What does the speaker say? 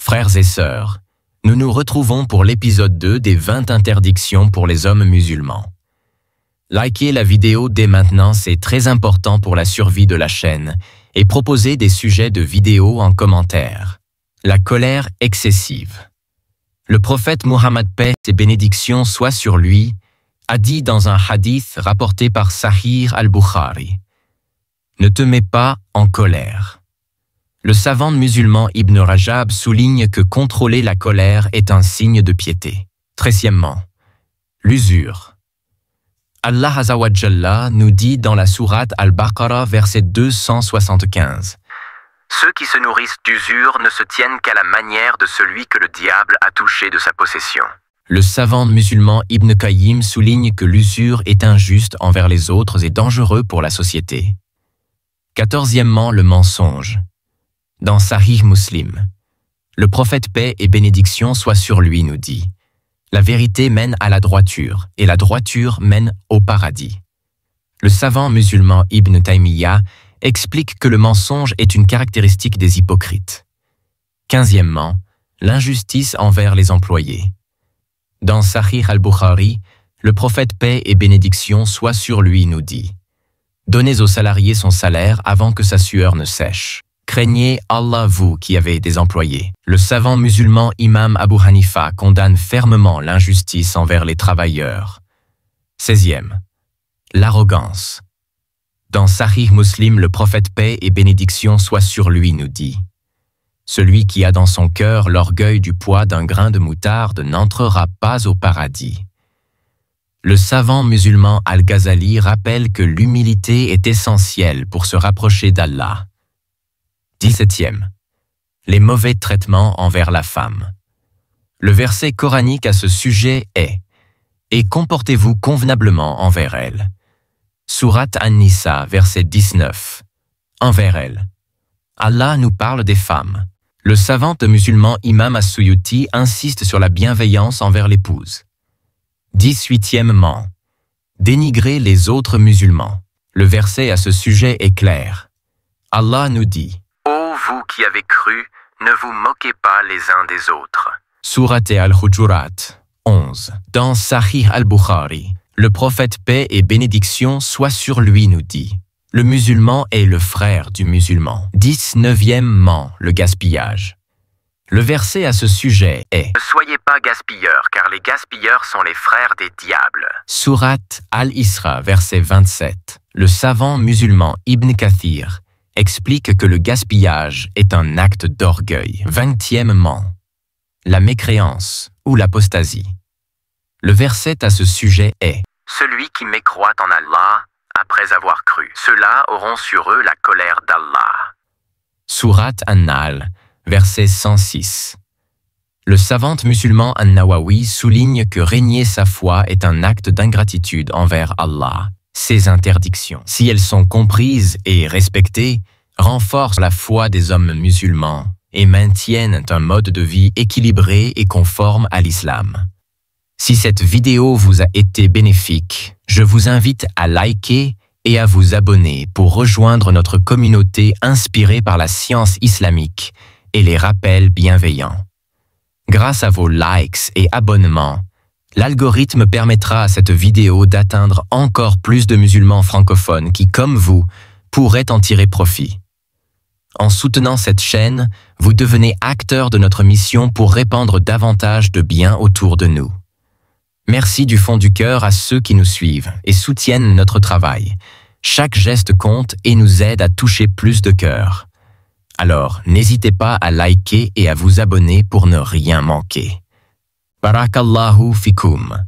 Frères et sœurs, nous nous retrouvons pour l'épisode 2 des 20 interdictions pour les hommes musulmans. Likez la vidéo dès maintenant, c'est très important pour la survie de la chaîne, et proposez des sujets de vidéos en commentaire. La colère excessive. Le prophète Muhammad, paix et bénédictions soient sur lui, a dit dans un hadith rapporté par Sahih al-Bukhari: « Ne te mets pas en colère ». Le savant musulman Ibn Rajab souligne que contrôler la colère est un signe de piété. 13e, l'usure. Allah Azza wa Jalla nous dit dans la sourate Al-Baqarah, verset 275. Ceux qui se nourrissent d'usure ne se tiennent qu'à la manière de celui que le diable a touché de sa possession. Le savant musulman Ibn Qayyim souligne que l'usure est injuste envers les autres et dangereux pour la société. 14e, le mensonge. Dans Sahih Muslim, le prophète paix et bénédiction soient sur lui nous dit: la vérité mène à la droiture et la droiture mène au paradis. Le savant musulman Ibn Taymiyyah explique que le mensonge est une caractéristique des hypocrites. 15e, l'injustice envers les employés. Dans Sahih al-Bukhari, le prophète paix et bénédiction soient sur lui nous dit: donnez au salarié son salaire avant que sa sueur ne sèche. Craignez Allah, vous qui avez des employés. Le savant musulman Imam Abu Hanifa condamne fermement l'injustice envers les travailleurs. 16e, l'arrogance. Dans Sahih Muslim, le prophète paix et bénédiction soient sur lui nous dit: celui qui a dans son cœur l'orgueil du poids d'un grain de moutarde n'entrera pas au paradis. Le savant musulman Al-Ghazali rappelle que l'humilité est essentielle pour se rapprocher d'Allah. 17e, les mauvais traitements envers la femme. Le verset coranique à ce sujet est: et comportez-vous convenablement envers elle. Sourate An-Nisa, verset 19. Envers elle. Allah nous parle des femmes. Le savant musulman Imam As-Suyuti insiste sur la bienveillance envers l'épouse. 18e, dénigrer les autres musulmans. Le verset à ce sujet est clair. Allah nous dit: ô vous qui avez cru, ne vous moquez pas les uns des autres. Sourate Al-Hujurat 11. Dans Sahih al-Bukhari, le prophète paix et bénédiction soient sur lui nous dit: le musulman est le frère du musulman. 19e, le gaspillage. Le verset à ce sujet est: ne soyez pas gaspilleurs, car les gaspilleurs sont les frères des diables. Sourate Al-Isra, verset 27. Le savant musulman Ibn Kathir explique que le gaspillage est un acte d'orgueil. 20e, la mécréance ou l'apostasie. Le verset à ce sujet est: celui qui mécroit en Allah, après avoir cru, ceux-là auront sur eux la colère d'Allah. Sourate An-Nahl, verset 106. Le savant musulman An-Nawawi souligne que régner sa foi est un acte d'ingratitude envers Allah. Ces interdictions, si elles sont comprises et respectées, renforcent la foi des hommes musulmans et maintiennent un mode de vie équilibré et conforme à l'islam. Si cette vidéo vous a été bénéfique, je vous invite à liker et à vous abonner pour rejoindre notre communauté inspirée par la science islamique et les rappels bienveillants. Grâce à vos likes et abonnements, l'algorithme permettra à cette vidéo d'atteindre encore plus de musulmans francophones qui, comme vous, pourraient en tirer profit. En soutenant cette chaîne, vous devenez acteur de notre mission pour répandre davantage de bien autour de nous. Merci du fond du cœur à ceux qui nous suivent et soutiennent notre travail. Chaque geste compte et nous aide à toucher plus de cœurs. Alors, n'hésitez pas à liker et à vous abonner pour ne rien manquer. Barakallahu fikoum.